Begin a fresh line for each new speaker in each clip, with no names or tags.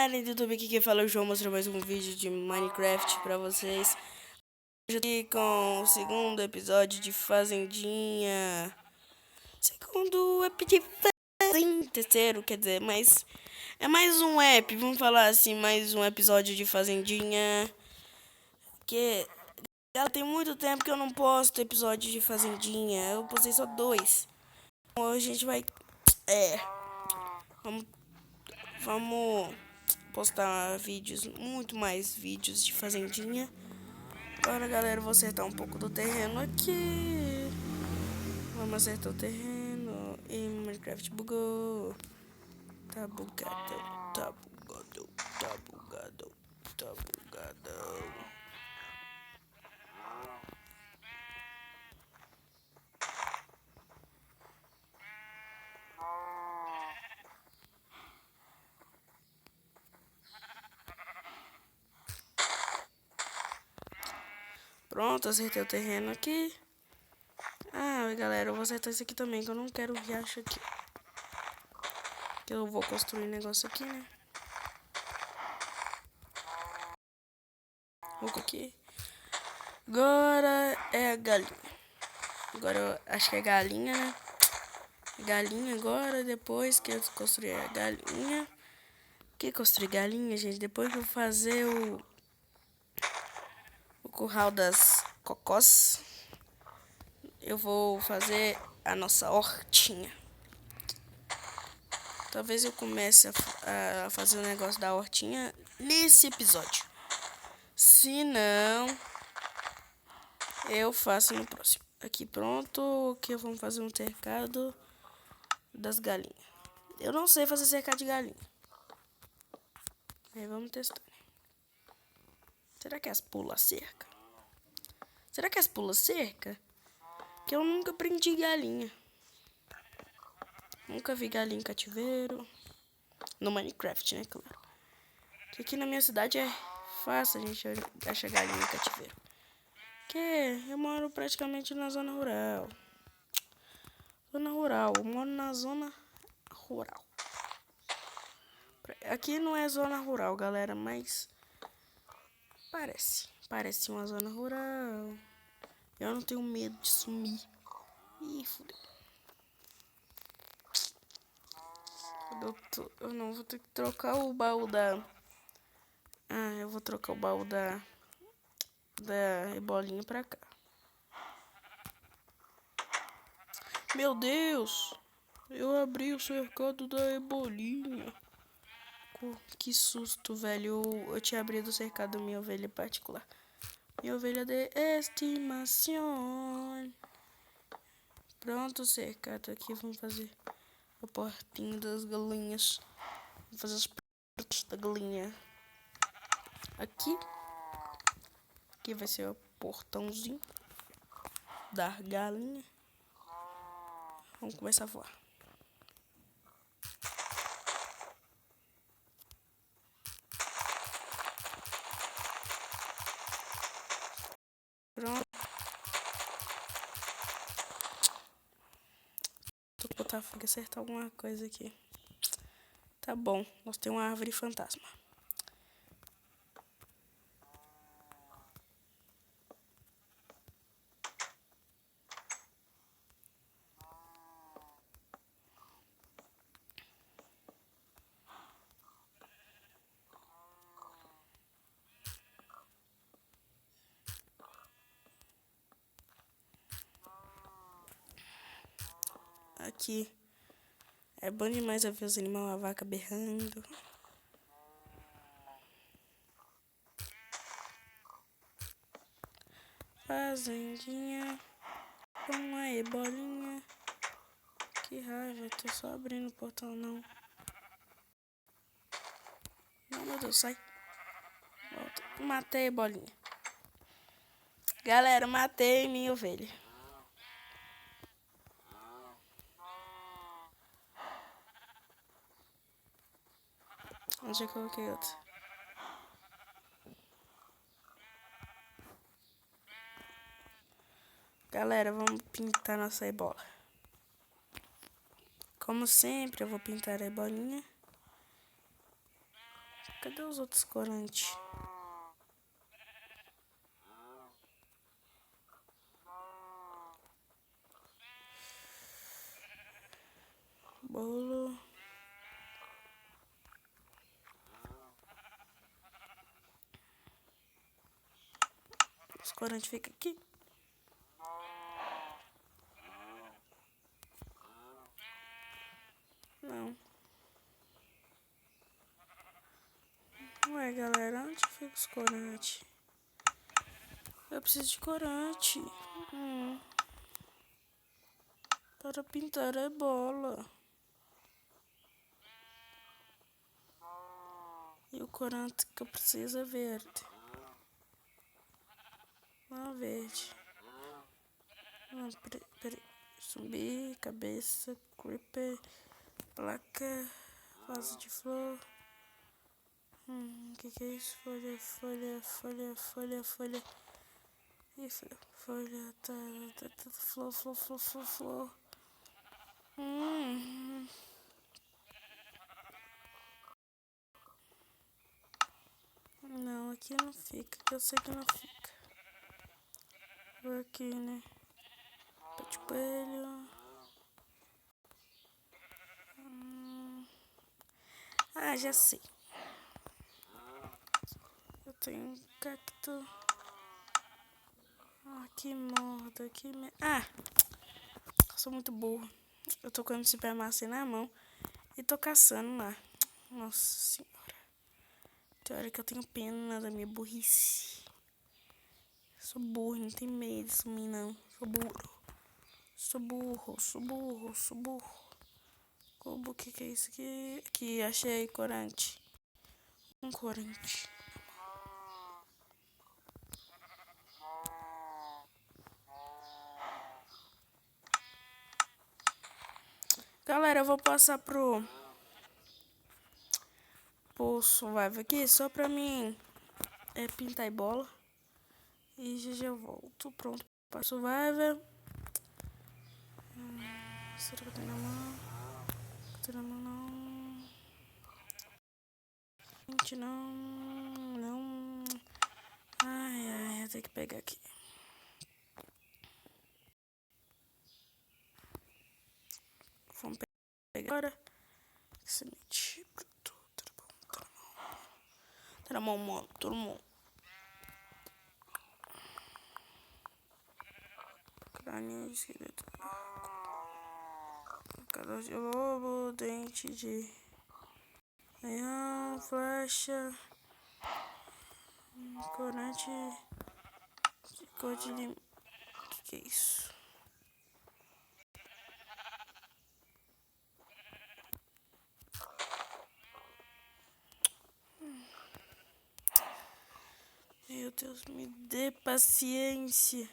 galera do YouTube, aqui quem fala é o João, mostrando mais um vídeo de Minecraft pra vocês. Hoje eu tô aqui com o segundo episódio de Fazendinha. Segundo episódio de Fazendinha, terceiro, quer dizer, mas é mais um vamos falar assim, mais um episódio de Fazendinha. Que tem muito tempo que eu não posto episódio de Fazendinha, eu postei só 2. Hoje a gente vai, vamos postar vídeos, muito mais vídeos de fazendinha. Agora, galera, eu vou acertar um pouco do terreno aqui. Vamos acertar o terreno. E Minecraft bugou. Tá bugado, tá bugado, tá bugado, tá bugado. Pronto, acertei o terreno aqui. Ah, galera, eu vou acertar isso aqui também, que eu não quero o riacho aqui. Que eu vou construir um negócio aqui, né? Vou aqui. Agora é a galinha. Agora eu acho que é galinha, né? Galinha agora, depois que eu construir a galinha. Que construir galinha, gente? Depois que eu fazer o curral das cocós, eu vou fazer a nossa hortinha. Talvez eu comece a fazer o negócio da hortinha nesse episódio. Se não, eu faço no próximo. Aqui pronto, que vamos fazer um cercado das galinhas. Eu não sei fazer cercado de galinha. Aí vamos testar. Será que as pula cerca? Será que as pula cerca? Que eu nunca prendi galinha. Nunca vi galinha em cativeiro. No Minecraft, né, claro. Que aqui na minha cidade é fácil a gente achar galinha em cativeiro. Que eu moro praticamente na zona rural. Eu moro na zona rural. Aqui não é zona rural, galera, mas parece uma zona rural. Eu não tenho medo de sumir. Ih, fudeu. Eu não vou ter que trocar o baú da... Ah, eu vou trocar o baú da bolinha pra cá. Meu Deus! Eu abri o cercado da ebolinha. Que susto, velho. Eu tinha abrido o cercado da minha ovelha particular. Minha ovelha de estimação. Pronto, cercado aqui. Vamos fazer a portinha das galinhas. Vamos fazer as portas da galinha. Aqui. Aqui vai ser o portãozinho da galinha. Vamos começar a voar. Pronto. Tô botar fogo e acertar alguma coisa aqui. Tá bom. Nós temos uma árvore fantasma. Aqui. É bom demais ver os animais, a vaca berrando. Fazendinha com a ebolinha. Que raiva, tô só abrindo o portão, não. Não, meu Deus, sai. Volta. Matei a bolinha. Galera, matei minha ovelha. Onde eu coloquei outra? Galera, vamos pintar nossa ebola. Como sempre, eu vou pintar a ebolinha. Cadê os outros corantes? Bolo. Os corantes ficam aqui. Não. Ué, galera, onde fica os corantes? Eu preciso de corante. Para pintar a bola. E o corante que eu preciso é verde. Não, verde. Peraí. Zumbi, cabeça, creeper, placa, vaso de flor. Que é isso? Folha. Ih, folha, tá, flor. Não, aqui não fica, que eu sei que não fica. Vou aqui, né? Pé de coelho. Ah, já sei. Eu tenho um cacto. Que morda, Ah! Eu sou muito burro. Eu tô com o MC Permacê na mão e tô caçando lá. Nossa senhora. Tem hora que eu tenho pena da minha burrice. Sou burro, não tem medo de sumir, não. Sou burro. Como que é isso aqui? Aqui, achei corante. Um corante. Galera, eu vou passar pro Survival aqui, só pra mim pintar e bola. E já eu volto. Pronto para Survival. Será que eu tenho na mão? Tenho na mão, não. Gente, não. Ai, eu tenho que pegar aqui. Vamos pegar agora. Semente. Tá na mão, mano. Todo mundo. Crânio de esqueleto. Cadê de lobo? Dente de leão. Flecha. Corante de cor de limão. Que é isso? Meu Deus, me dê paciência.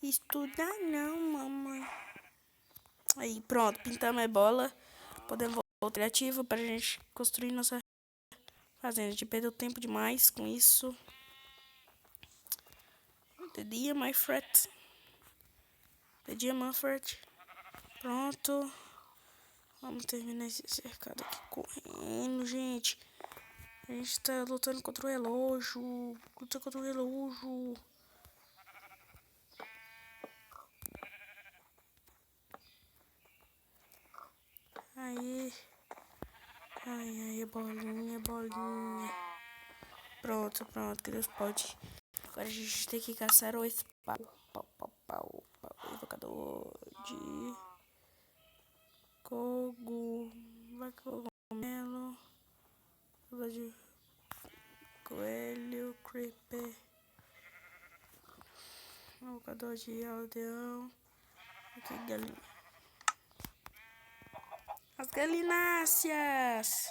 Estudar não, mamãe. Aí, pronto, pintamos a bola. Podemos voltar criativo pra gente construir nossa fazenda. A gente perdeu tempo demais com isso. The dia, my friend. Pronto. Vamos terminar esse cercado aqui correndo, gente. A gente tá lutando contra o relógio. Aí. Ai, bolinha. Pronto, que Deus pode. Agora a gente tem que caçar o invocador de cogumelo, de coelho, creeper, invocador de aldeão, aqui galinha. As galináceas!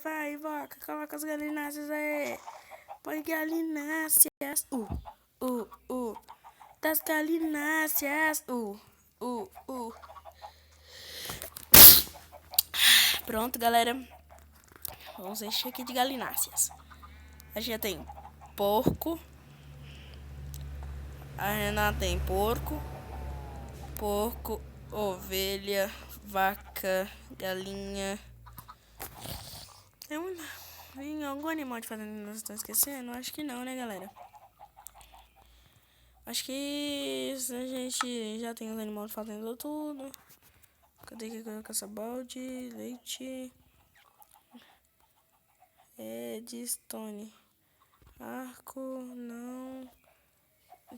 Vai, invoca, coloca as galináceas aí. Põe galináceas. Das galináceas. Pronto, galera. Vamos encher aqui de galináceas. A gente já tem porco. A Renata tem porco, ovelha, vaca, galinha. Tem algum animal de fazenda que nós estamos esquecendo? Acho que não, né, galera? Acho que a gente já tem os animais de fazenda tudo. Cadê que eu caça-balde? Leite. Redstone. Arco, não.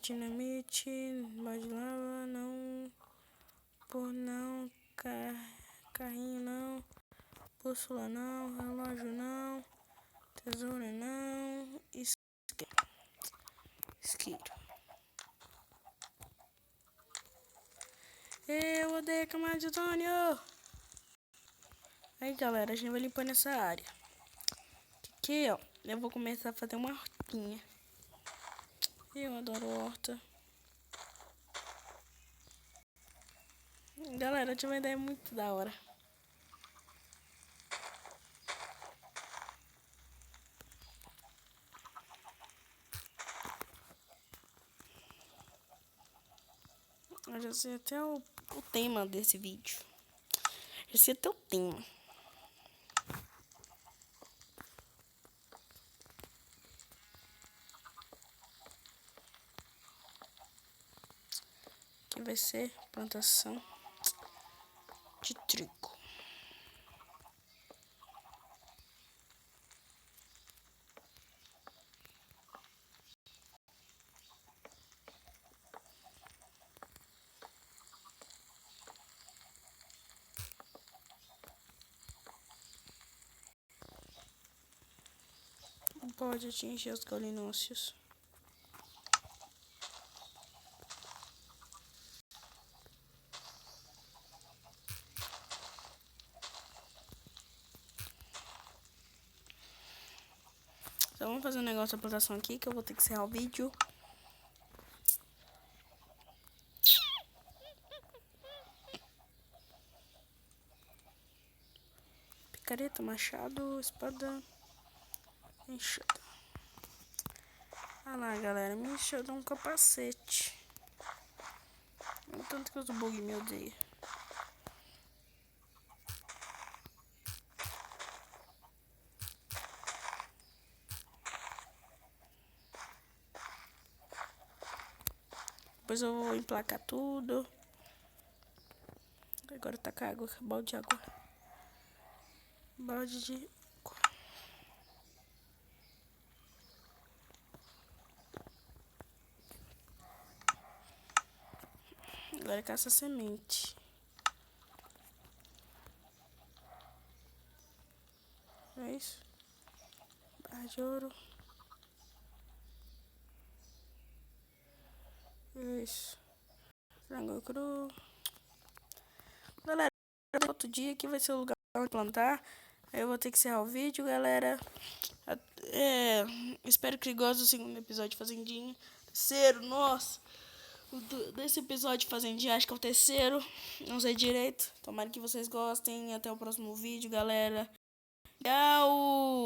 Dinamite, balde de lava, não. Por não. Carrinho, não. Bússola, não. Relógio, não. Tesoura, não. Isqueiro. Eu odeio camada de ozônio. Aí, galera, a gente vai limpando essa área. Aqui, ó, eu vou começar a fazer uma hortinha. Eu adoro horta. Galera, eu tive uma ideia muito da hora. Eu já sei até o tema desse vídeo. Já sei até o tema. Que vai ser plantação de trigo. Não pode atingir os galinóceos. Então vamos fazer um negócio da plantação aqui, que eu vou ter que encerrar o vídeo. Picareta, machado, espada, enxada. Ah lá, galera, me enxada um capacete. O tanto que os bug me odeia. Depois eu vou emplacar tudo. Agora tá com água, balde de água. Balde de água. Agora caça semente. É isso. Barra de ouro. É isso. Frango cru. Galera, outro dia aqui vai ser o lugar onde plantar. Aí eu vou ter que encerrar o vídeo, galera. Espero que gostem do segundo episódio de Fazendinha. Terceiro, nossa. Desse episódio de Fazendinha, acho que é o terceiro. Não sei direito. Tomara que vocês gostem. Até o próximo vídeo, galera. Tchau!